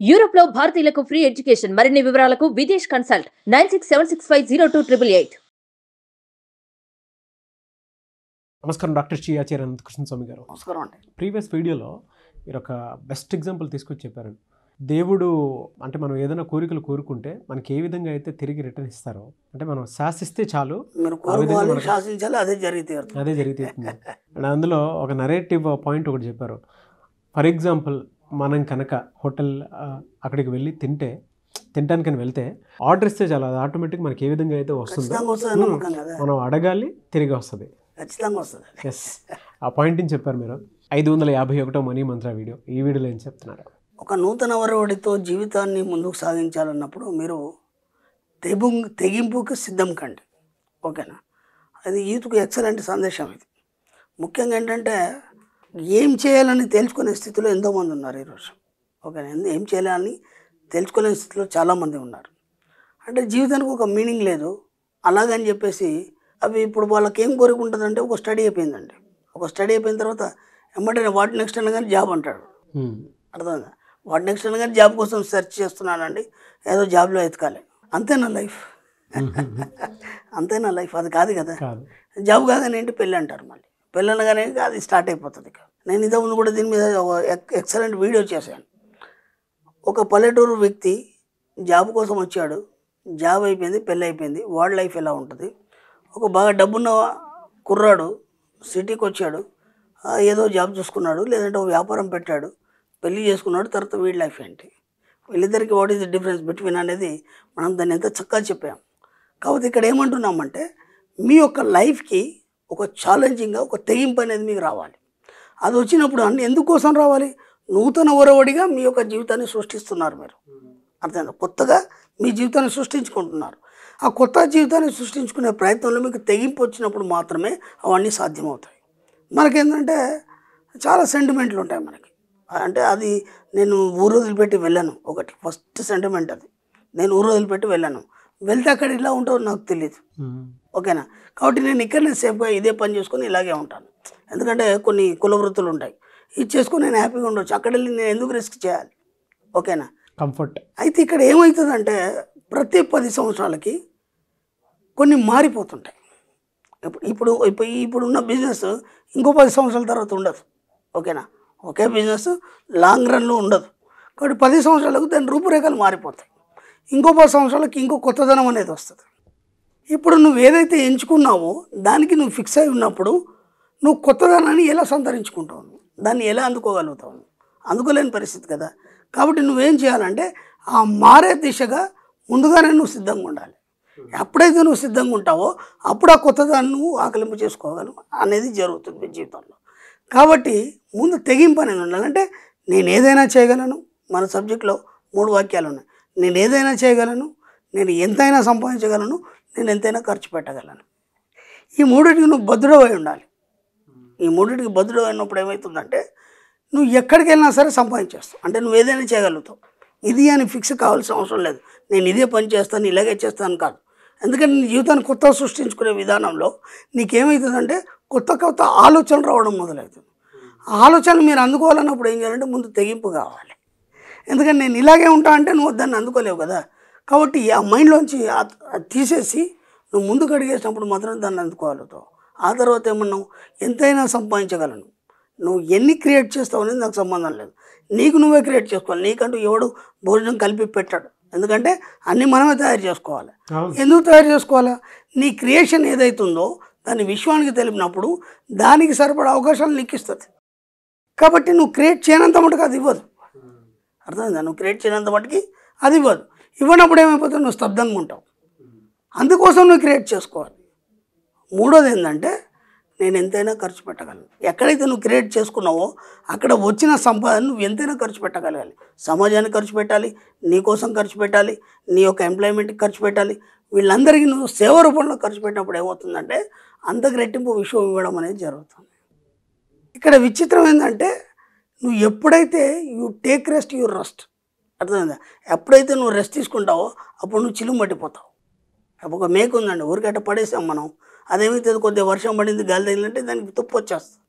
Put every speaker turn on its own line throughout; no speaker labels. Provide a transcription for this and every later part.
Europe లో భారతీయులకు free education మరిన్ని వివరాలకు విదేశ్ కన్సల్ట్ 9676502888.
నమస్కారం డాక్టర్ శ్రీ ఆచార్య అనంతకృష్ణ స్వామి గారు.
నమస్కారం అండి.
ప్రీవియస్ వీడియోలో మీరు ఒక బెస్ట్ ఎగ్జాంపుల్ తీసుకొచ్చి చెప్పారు. దేవుడు అంటే మనం ఏదైనా కోరికలు కోరుకుంటే మనకి ఏ విధంగా అయితే తిరిగి రిటర్న్ ఇస్తారో, అంటే మనం శాసిస్తే చాలు
శాసించాలి, అదే
జరుగుతుంది. అండ్ అందులో ఒక నరేటివ్ పాయింట్ ఒకటి చెప్పారు. ఫర్ ఎగ్జాంపుల్, మనం కనుక హోటల్ అక్కడికి వెళ్ళి తినటానికని వెళ్తే ఆర్డర్ ఇస్తే చాలా, అది ఆటోమేటిక్ మనకి ఏ విధంగా అయితే వస్తుందో మనం అడగాలి, తిరిగి వస్తుంది.
ఖచ్చితంగా వస్తుంది.
ఎస్, ఆ పాయింట్ని చెప్పారు మీరు. 551వ మనీ మంత్ర వీడియో. ఈ వీడియోలో ఏం చెప్తున్నారు?
ఒక నూతన వరవడితో జీవితాన్ని ముందుకు సాగించాలన్నప్పుడు మీరు తెగింపుకి సిద్ధం కండి. ఓకేనా? అది యూత్కు ఎక్సలెంట్ సందేశం. ఇది ముఖ్యంగా ఏంటంటే ఏం చేయాలని తెలుసుకునే స్థితిలో ఎంతోమంది ఉన్నారు ఈరోజు. ఓకేనా? ఏం చేయాలని తెలుసుకునే స్థితిలో చాలామంది ఉన్నారు. అంటే జీవితానికి ఒక మీనింగ్ లేదు అలాగని చెప్పేసి అవి ఇప్పుడు వాళ్ళకి ఏం కోరుకుంటుందంటే, ఒక స్టడీ అయిపోయిందండి. ఒక స్టడీ అయిపోయిన తర్వాత ఏమంటే వాటి నెక్స్ట్ అనగానే జాబ్ అంటాడు. అర్థమైందా? వాటి నెక్స్ట్ అనగానే జాబ్ కోసం సెర్చ్ చేస్తున్నానండి, ఏదో జాబ్లో ఎతకాలి. అంతేనా లైఫ్? అంతేనా లైఫ్? అది కాదు కదా. జాబ్ కాగానే ఏంటి పెళ్ళి అంటారు. మళ్ళీ పెళ్ళి అనగానే అది స్టార్ట్ అయిపోతుంది. నేను ఇంతకుముందు కూడా దీని మీద ఎక్సలెంట్ వీడియో చేశాను. ఒక పల్లెటూరు వ్యక్తి జాబ్ కోసం వచ్చాడు, జాబ్ అయిపోయింది, పెళ్ళి అయిపోయింది. వాడి లైఫ్ ఎలా ఉంటుంది? ఒక బాగా డబ్బున్న కుర్రాడు సిటీకి వచ్చాడు, ఏదో జాబ్ చూసుకున్నాడు, లేదంటే ఒక వ్యాపారం పెట్టాడు, పెళ్ళి చేసుకున్నాడు. తర్వాత వీడి లైఫ్ ఏంటి? వీళ్ళిద్దరికి what is the difference between అనేది మనం దాన్ని ఎంత చక్కగా చెప్పాం. కాబట్టి ఇక్కడ ఏమంటున్నామంటే, మీ యొక్క లైఫ్కి ఒక ఛాలెంజింగ్గా ఒక తెగింపు అనేది మీకు రావాలి. అది వచ్చినప్పుడు అన్ని ఎందుకోసం రావాలి? నూతన ఒరవడిగా మీ యొక్క జీవితాన్ని సృష్టిస్తున్నారు మీరు. అర్థమైందా? కొత్తగా మీ జీవితాన్ని సృష్టించుకుంటున్నారు. ఆ కొత్త జీవితాన్ని సృష్టించుకునే ప్రయత్నంలో మీకు తెగింపు వచ్చినప్పుడు మాత్రమే అవన్నీ సాధ్యమవుతాయి. మనకేంటంటే చాలా సెంటిమెంట్లు ఉంటాయి మనకి. అంటే అది నేను ఊరు వదిలిపెట్టి వెళ్ళాను. ఒకటి ఫస్ట్ సెంటిమెంట్ అది. నేను ఊరు వదిలిపెట్టి వెళ్ళాను, వెళ్తే అక్కడ ఇలా ఉంటుందో నాకు తెలియదు. ఓకేనా? కాబట్టి నేను ఇక్కడనే సేఫ్గా ఇదే పని చేసుకొని ఇలాగే ఉంటాను. ఎందుకంటే కొన్ని కుల వృత్తులు ఉంటాయి, ఇది చేసుకొని నేను హ్యాపీగా ఉండవచ్చు. అక్కడ వెళ్ళి నేను ఎందుకు రిస్క్ చేయాలి? ఓకేనా?
కంఫర్ట్.
అయితే ఇక్కడ ఏమవుతుందంటే ప్రతి 10 సంవత్సరాలకి కొన్ని మారిపోతుంటాయి. ఇప్పుడున్న బిజినెస్ ఇంకో 10 సంవత్సరాల తర్వాత ఉండదు. ఓకేనా? ఒకే బిజినెస్ లాంగ్ రన్లో ఉండదు. కాబట్టి 10 సంవత్సరాలకు దాని రూపురేఖలు మారిపోతాయి. ఇంకో 10 సంవత్సరాలకి ఇంకో కొత్తదనం అనేది వస్తుంది. ఇప్పుడు నువ్వు ఏదైతే ఎంచుకున్నావో దానికి నువ్వు ఫిక్స్ అయి ఉన్నప్పుడు నువ్వు కొత్తదనాన్ని ఎలా సంతరించుకుంటావు? దాన్ని ఎలా అందుకోగలుగుతావు? అందుకోలేని పరిస్థితి కదా. కాబట్టి నువ్వేం చేయాలంటే ఆ మారే దిశగా ముందుగానే నువ్వు సిద్ధంగా ఉండాలి. ఎప్పుడైతే నువ్వు సిద్ధంగా ఉంటావో అప్పుడు ఆ కొత్తదాన్ని నువ్వు ఆకలింపు చేసుకోగలవు అనేది జరుగుతుంది జీవితంలో. కాబట్టి ముందు తెగింపు అనేది ఉండాలంటే నేను ఏదైనా చేయగలను. మన సబ్జెక్ట్లో 3 వాక్యాలు ఉన్నాయి. నేను ఏదైనా చేయగలను, నేను ఎంతైనా సంపాదించగలను, నేను ఎంతైనా ఖర్చు పెట్టగలను. ఈ మూడింటికి నువ్వు భద్రుడై ఉండాలి. ఈ మూడింటికి భద్రుడై ఉన్నప్పుడు ఏమవుతుందంటే నువ్వు ఎక్కడికి వెళ్ళినా సరే సంపాదించేస్తావు. అంటే నువ్వు ఏదైనా చేయగలుగుతావు. ఇది అని ఫిక్స్ కావాల్సిన అవసరం లేదు. నేను ఇదే పని చేస్తాను, ఇలాగే చేస్తాను కాదు. ఎందుకంటే నీ జీవితాన్ని కొత్తగా సృష్టించుకునే విధానంలో నీకేమవుతుందంటే కొత్త కొత్త ఆలోచనలు రావడం మొదలవుతుంది. ఆలోచనలు మీరు అందుకోవాలన్నప్పుడు ఏం చేయాలంటే ముందు తెగింపు కావాలి. ఎందుకంటే నేను ఇలాగే ఉంటా అంటే నువ్వు దాన్ని అందుకోలేవు కదా. కాబట్టి ఆ మైండ్లోంచి తీసేసి నువ్వు ముందుకు అడిగేసినప్పుడు మాత్రం దాన్ని అందుకోగలుగుతావు. ఆ తర్వాత ఏమన్నావు? ఎంతైనా సంపాదించగలను. నువ్వు ఎన్ని క్రియేట్ చేస్తావు అనేది నాకు సంబంధం లేదు. నీకు నువ్వే క్రియేట్ చేసుకోవాలి. నీకంటూ ఎవడు భోజనం కలిపి పెట్టాడు. ఎందుకంటే అన్నీ మనమే తయారు చేసుకోవాలి. ఎందుకు తయారు చేసుకోవాలా? నీ క్రియేషన్ ఏదైతుందో దాన్ని విశ్వానికి తెలిపినప్పుడు దానికి సరిపడే అవకాశాలు నీకు ఇస్తుంది. కాబట్టి నువ్వు క్రియేట్ చేయనంత మటుకు అది ఇవ్వదు. అర్థమైందా? నువ్వు క్రియేట్ చేయనంత మటుకి అది ఇవ్వదు. ఇవ్వనప్పుడు ఏమైపోతుంది? నువ్వు స్తబ్దంగా ఉంటావు. అందుకోసం నువ్వు క్రియేట్ చేసుకోవాలి. మూడోది ఏంటంటే నేను ఎంతైనా ఖర్చు పెట్టగలను. ఎక్కడైతే నువ్వు క్రియేట్ చేసుకున్నావో అక్కడ వచ్చిన సంపాదన నువ్వు ఎంతైనా ఖర్చు పెట్టగలగాలి. సమాజానికి ఖర్చు పెట్టాలి, నీ కోసం ఖర్చు పెట్టాలి, నీ యొక్క ఎంప్లాయ్మెంట్కి ఖర్చు పెట్టాలి. వీళ్ళందరికీ నువ్వు సేవ రూపంలో ఖర్చు పెట్టినప్పుడు ఏమవుతుందంటే అంతకు రెట్టింపు విషయం ఇవ్వడం అనేది జరుగుతుంది. ఇక్కడ విచిత్రం ఏంటంటే నువ్వు ఎప్పుడైతే you take rest you rest. అర్థమైందా? ఎప్పుడైతే నువ్వు రెస్ట్ తీసుకుంటావో అప్పుడు నువ్వు చిలుము పట్టిపోతావు. ఒక మేక ఉందండి, ఊరికట్ట పడేసాం మనం. అదేమైతుంది? కొద్దిగా వర్షం పడింది, గాలి తగిలింటే దానికి తుప్పు వచ్చేస్తుంది.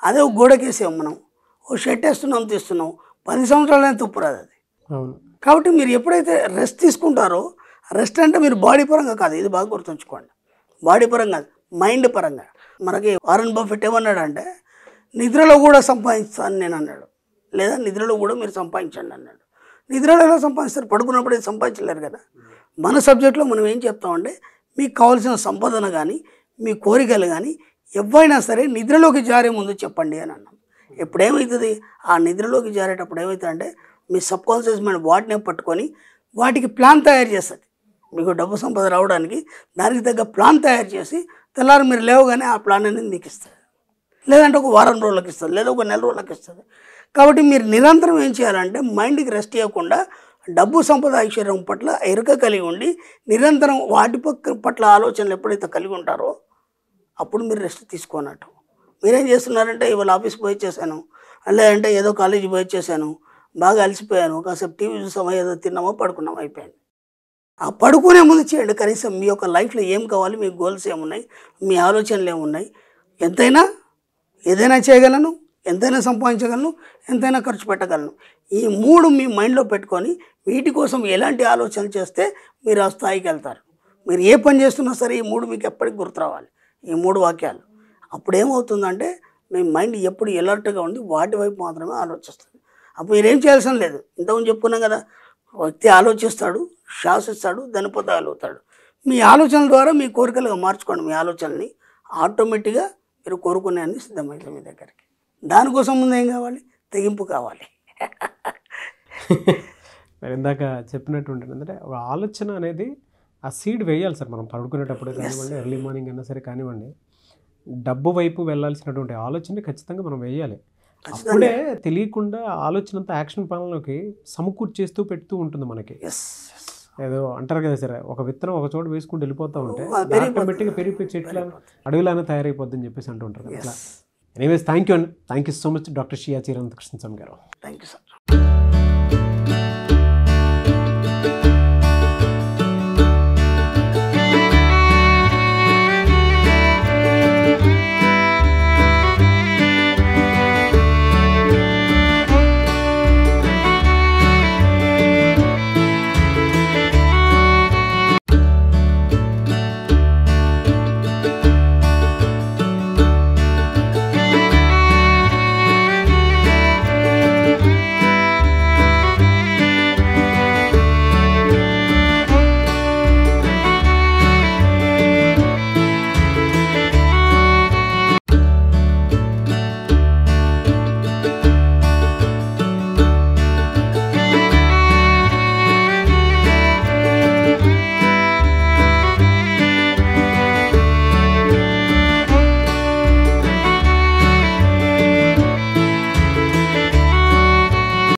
అదే ఒక గోడకేసాం మనం, ఓ షర్ట్ వేస్తున్నాం తీస్తున్నాం, 10 సంవత్సరాలైనా తుప్పు రాదు. అది
అవును.
కాబట్టి మీరు ఎప్పుడైతే రెస్ట్ తీసుకుంటారో, రెస్ట్ అంటే మీరు బాడీ పరంగా కాదు, ఇది బాగా గుర్తుంచుకోండి. బాడీ పరంగా కాదు, మైండ్ పరంగా. మనకి వారన్ బఫెట్ ఏమన్నాడంటే నిద్రలో కూడా సంపాదిస్తాను నేను అన్నాడు, లేదా నిద్రలో కూడా మీరు సంపాదించండి అన్నాడు. నిద్రలో ఎలా సంపాదిస్తారు? పడుకున్నప్పుడు ఇది సంపాదించలేరు కదా. మన సబ్జెక్ట్లో మనం ఏం చెప్తామంటే మీకు కావాల్సిన సంపాదన కానీ మీ కోరికలు కానీ ఎవరైనా సరే నిద్రలోకి జారే ముందు చెప్పండి అని అన్నాం. ఎప్పుడేమవుతుంది, ఆ నిద్రలోకి జారేటప్పుడు ఏమవుతుందంటే మీ సబ్కాన్షియస్ మైండ్ వాటినే పట్టుకొని వాటికి ప్లాన్ తయారు చేస్తుంది. మీకు డబ్బు సంపద రావడానికి దానికి తగ్గ ప్లాన్ తయారు చేసి తెల్లారి మీరు లేవగానే ఆ ప్లాన్ అనేది మీకు ఇస్తుంది. లేదంటే ఒక వారం రోజులకు ఇస్తుంది, లేదా ఒక నెల రోజులకు ఇస్తుంది. కాబట్టి మీరు నిరంతరం ఏం చేయాలంటే మైండ్కి రెస్ట్ ఇవ్వకుండా డబ్బు సంపద ఐశ్వర్యం పట్ల ఎరుక కలిగి ఉండి నిరంతరం వాటి పట్ల ఆలోచనలు ఎప్పుడైతే కలిగి ఉంటారో అప్పుడు మీరు రెస్ట్ తీసుకోనట్టు. మీరేం చేస్తున్నారంటే ఇవాళ ఆఫీస్కి పోయి వచ్చేసాను, లేదంటే ఏదో కాలేజీ పోయి వచ్చేసాను, బాగా అలసిపోయాను, కాసేపు టీవీ చూసామో ఏదో తిన్నామో పడుకున్నామో అయిపోయింది. ఆ పడుకునే ముందు చేయండి. కనీసం మీ యొక్క లైఫ్లో ఏం కావాలి, మీ గోల్స్ ఏమున్నాయి, మీ ఆలోచనలు ఏమున్నాయి, ఎంతైనా ఏదైనా చేయగలను, ఎంతైనా సంపాదించగలను, ఎంతైనా ఖర్చు పెట్టగలను. ఈ 3 మీ మైండ్లో పెట్టుకొని వీటి కోసం ఎలాంటి ఆలోచనలు చేస్తే మీరు ఆ స్థాయికి వెళ్తారు. మీరు ఏ పని చేస్తున్నా సరే ఈ 3 మీకు ఎప్పటికి గుర్తు రావాలి, ఈ 3 వాక్యాలు. అప్పుడు ఏమవుతుందంటే మీ మైండ్ ఎప్పుడు ఎలర్ట్గా ఉండి వాటి వైపు మాత్రమే ఆలోచిస్తుంది. అప్పుడు మీరేం చేయాల్సిన లేదు. ఇంతకుముందు చెప్పుకున్నాం కదా, వ్యక్తి ఆలోచిస్తాడు, శాసిస్తాడు, దాని పొందగలుగుతాడు. మీ ఆలోచనల ద్వారా మీ కోరికలుగా మార్చుకోండి. మీ ఆలోచనని ఆటోమేటిక్గా మీరు కోరుకునే అన్ని సిద్ధమవుతాయి మీ దగ్గరికి. దానికోసం ముందు ఏం కావాలి, తెగింపు కావాలి.
మరి ఇందాక చెప్పినట్టు ఉంటుంది అంటే ఒక ఆలోచన అనేది ఆ సీడ్ వేయాలి సార్. మనం పడుకునేటప్పుడు కానివ్వండి, ఎర్లీ మార్నింగ్ అయినా సరే కానివ్వండి, డబ్బు వైపు వెళ్ళాల్సినటువంటి ఆలోచన ఖచ్చితంగా మనం వేయాలి. అప్పుడే తెలియకుండా ఆలోచన అంతా యాక్షన్ ప్లాన్లోకి సమకూర్చేస్తూ పెడుతూ ఉంటుంది మనకి. ఏదో అంటారు కదా సరే, ఒక విత్తనం ఒక చోట వేసుకుంటూ వెళ్ళిపోతూ ఉంటే ఆటోమేటిక్గా పెరిగిపోయి చెట్ల అడవిలానే తయారైపోద్దని చెప్పేసి అంటూ ఉంటారు. అట్లా anyways thank you so much doctor Shiya Chiranthakrishna Swamy గారు.
Thank you sir.